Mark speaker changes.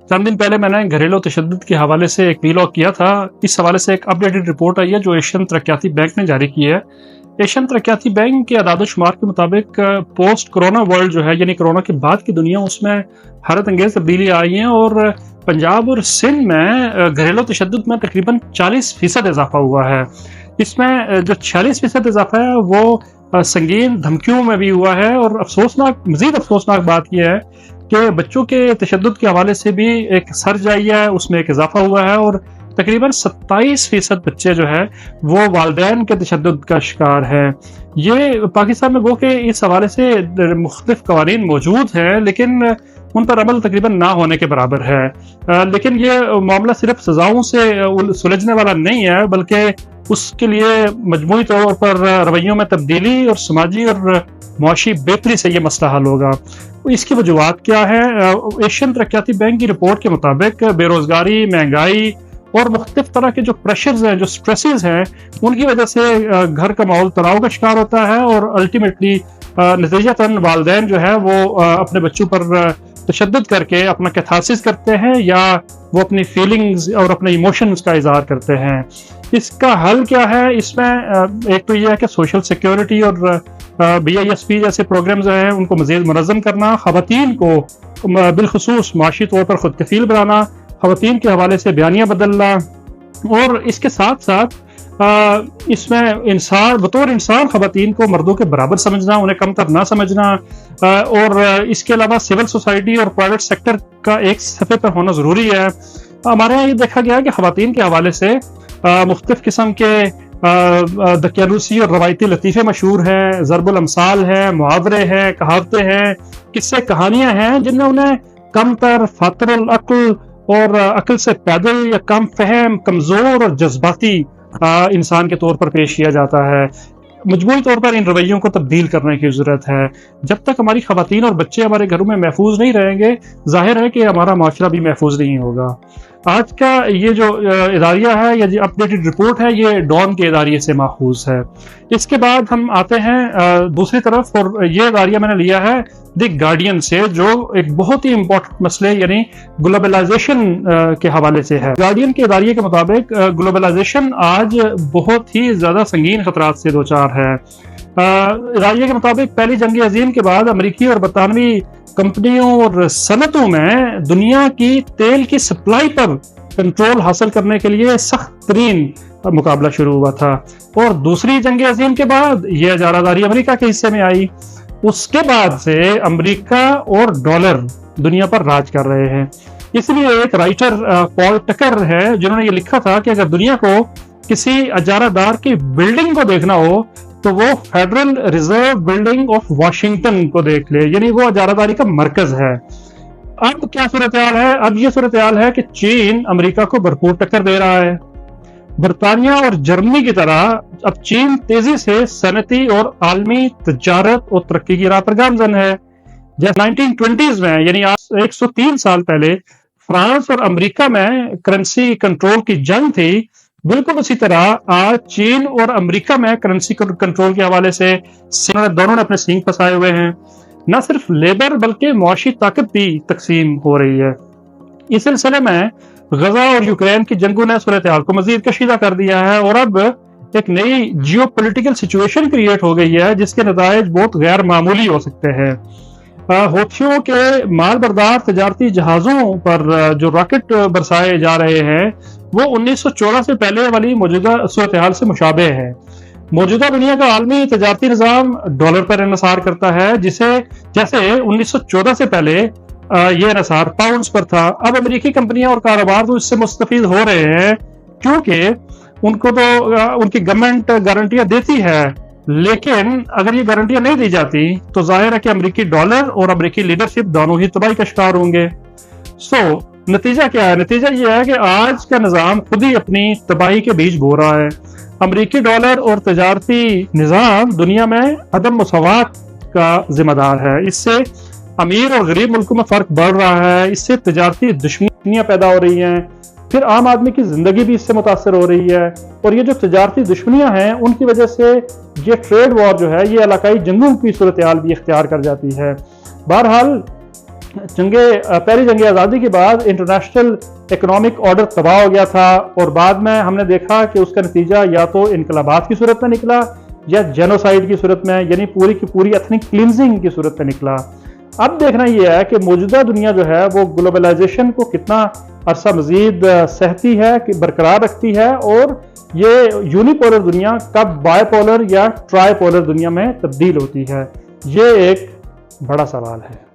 Speaker 1: چند دن پہلے میں نے گھریلو تشدد کے حوالے سے ایک ویلاگ کیا تھا. اس حوالے سے ایک اپڈیٹڈ رپورٹ آئی ہے جو ایشین ترقیاتی بینک نے جاری کی ہے. ایشین ترقیاتی بینک کے اعداد و شمار کے مطابق پوسٹ کرونا ورلڈ جو ہے یعنی کرونا کے بعد کی دنیا، اس میں حیرت انگیز تبدیلی آئی ہیں اور پنجاب اور سندھ میں گھریلو تشدد میں تقریباً 40% اضافہ ہوا ہے. اس میں جو 46% اضافہ ہے وہ سنگین دھمکیوں میں بھی ہوا ہے، اور مزید افسوسناک بات یہ ہے کہ بچوں کے تشدد کے حوالے سے بھی ایک سرج آئی ہے، اس میں ایک اضافہ ہوا ہے، اور تقریباً 27% بچے جو ہے وہ والدین کے تشدد کا شکار ہے. یہ پاکستان میں وہ کہ اس حوالے سے مختلف قوانین موجود ہیں لیکن ان پر عمل تقریباً نہ ہونے کے برابر ہے. لیکن یہ معاملہ صرف سزاؤں سے سلجھنے والا نہیں ہے، بلکہ اس کے لیے مجموعی طور پر رویوں میں تبدیلی اور سماجی اور معاشی بہتری سے یہ مسئلہ حل ہوگا. اس کی وجوہات کیا ہے؟ ایشین ترقیاتی بینک کی رپورٹ کے مطابق بے روزگاری، مہنگائی اور مختلف طرح کے جو پریشرز ہیں، جو سٹریسز ہیں، ان کی وجہ سے گھر کا ماحول تناؤ کا شکار ہوتا ہے، اور الٹیمیٹلی نتیجتاً والدین جو ہے وہ اپنے بچوں پر تشدد کر کے اپنا کیتھارسس کرتے ہیں یا وہ اپنی فیلنگز اور اپنے ایموشنز کا اظہار کرتے ہیں. اس کا حل کیا ہے؟ اس میں ایک تو یہ ہے کہ سوشل سیکیورٹی اور BISP جیسے پروگرامز ہیں ان کو مزید منظم کرنا، خواتین کو بالخصوص معاشی طور پر خود کفیل بنانا، خواتین کے حوالے سے بیانیہ بدلنا، اور اس کے ساتھ ساتھ اس میں بطور انسان خواتین کو مردوں کے برابر سمجھنا، انہیں کم تر نہ سمجھنا، اور اس کے علاوہ سول سوسائٹی اور پرائیویٹ سیکٹر کا ایک صفحے پر ہونا ضروری ہے. ہمارے یہاں یہ دیکھا گیا کہ خواتین کے حوالے سے مختلف قسم کے دقیانوسی اور روایتی لطیفے مشہور ہیں، ضرب الامثال ہیں، محاورے ہیں، کہاوتیں ہیں، قصے کہانیاں ہیں جن میں انہیں کم تر، فاتر العقل اور عقل سے پیدل یا کم فہم، کمزور اور جذباتی انسان کے طور پر پیش کیا جاتا ہے. مجموعی طور پر ان رویوں کو تبدیل کرنے کی ضرورت ہے. جب تک ہماری خواتین اور بچے ہمارے گھروں میں محفوظ نہیں رہیں گے، ظاہر ہے کہ ہمارا معاشرہ بھی محفوظ نہیں ہوگا. آج کا یہ جو اداریہ ہے یا جو اپڈیٹڈ رپورٹ ہے یہ ڈان کے اداریے سے ماخوذ ہے. اس کے بعد ہم آتے ہیں دوسری طرف، اور یہ اداریہ میں نے لیا ہے دی گارڈین سے، جو ایک بہت ہی امپورٹنٹ مسئلے یعنی گلوبلائزیشن کے حوالے سے ہے. گارڈین کے اداریے کے مطابق گلوبلائزیشن آج بہت ہی زیادہ سنگین خطرات سے دوچار ہے. اداریے کے مطابق پہلی جنگ عظیم کے بعد امریکی اور برطانوی کمپنیوں اور صنعتوں میں دنیا کی تیل کی سپلائی پر کنٹرول حاصل کرنے کے لیے سخت ترین مقابلہ شروع ہوا تھا، اور دوسری جنگ عظیم کے بعد یہ اجارہ داری امریکہ کے حصے میں آئی. اس کے بعد سے امریکہ اور ڈالر دنیا پر راج کر رہے ہیں. اس لیے ایک رائٹر پال ٹکر ہے جنہوں نے یہ لکھا تھا کہ اگر دنیا کو کسی اجارہ دار کی بلڈنگ کو دیکھنا ہو تو وہ federal reserve building of Washington کو دیکھ لے، یعنی وہ اجارہ داری کا مرکز ہے. اب کیا صورتحال ہے؟ اب یہ صورتحال ہے کہ چین امریکہ کو بھرپور ٹکر دے رہا ہے. برطانیہ اور جرمنی کی طرح اب چین تیزی سے صنعتی اور عالمی تجارت اور ترقی کی راہ پر گامزن ہے. جیسے 1920s میں یعنی 103 سال پہلے فرانس اور امریکہ میں کرنسی کنٹرول کی جنگ تھی، بالکل اسی طرح آج چین اور امریکہ میں کرنسی کنٹرول کے حوالے سے دونوں نے اپنے سینگ پھنسائے ہوئے ہیں. نہ صرف لیبر بلکہ معاشی طاقت بھی تقسیم ہو رہی ہے. اس سلسلے میں غزہ اور یوکرین کی جنگوں نے صورتحال کو مزید کشیدہ کر دیا ہے، اور اب ایک نئی جیو پولیٹیکل سچویشن کریٹ ہو گئی ہے جس کے نتائج بہت غیر معمولی ہو سکتے ہیں. ہوتھیوں کے مال بردار تجارتی جہازوں پر جو راکٹ برسائے جا رہے ہیں وہ 1914 سے پہلے والی موجودہ صورتحال سے مشابہ ہے. موجودہ دنیا کا عالمی تجارتی نظام ڈالر پر انحصار کرتا ہے، جیسے 1914 سے پہلے یہ انحصار پاؤنڈز پر تھا. اب امریکی کمپنیاں اور کاروبار تو اس سے مستفید ہو رہے ہیں کیونکہ ان کو تو ان کی گورنمنٹ گارنٹیاں دیتی ہے، لیکن اگر یہ گارنٹیاں نہیں دی جاتی تو ظاہر ہے کہ امریکی ڈالر اور امریکی لیڈرشپ دونوں ہی تباہی کا شکار ہوں گے. نتیجہ کیا ہے؟ نتیجہ یہ ہے کہ آج کا نظام خود ہی اپنی تباہی کے بیج بو رہا ہے. امریکی ڈالر اور تجارتی نظام دنیا میں عدم مساوات کا ذمہ دار ہے. اس سے امیر اور غریب ملکوں میں فرق بڑھ رہا ہے، اس سے تجارتی دشمنیاں پیدا ہو رہی ہیں، پھر عام آدمی کی زندگی بھی اس سے متاثر ہو رہی ہے، اور یہ جو تجارتی دشمنیاں ہیں ان کی وجہ سے یہ ٹریڈ وار جو ہے یہ علاقائی جنگوں کی صورتحال بھی اختیار کر جاتی ہے. بہرحال پہلی جنگ آزادی کے بعد انٹرنیشنل اکنامک آرڈر تباہ ہو گیا تھا، اور بعد میں ہم نے دیکھا کہ اس کا نتیجہ یا تو انقلابات کی صورت میں نکلا یا جینوسائیڈ کی صورت میں، یعنی پوری کی پوری ایتھنک کلینزنگ کی صورت میں نکلا۔ اب دیکھنا یہ ہے کہ موجودہ دنیا جو ہے وہ گلوبلائزیشن کو کتنا عرصہ مزید سہتی ہے، برقرار رکھتی ہے، اور یہ یونیپولر دنیا کب بائی پولر یا ٹرائی پولر دنیا میں تبدیل ہوتی ہے، یہ ایک بڑا سوال ہے۔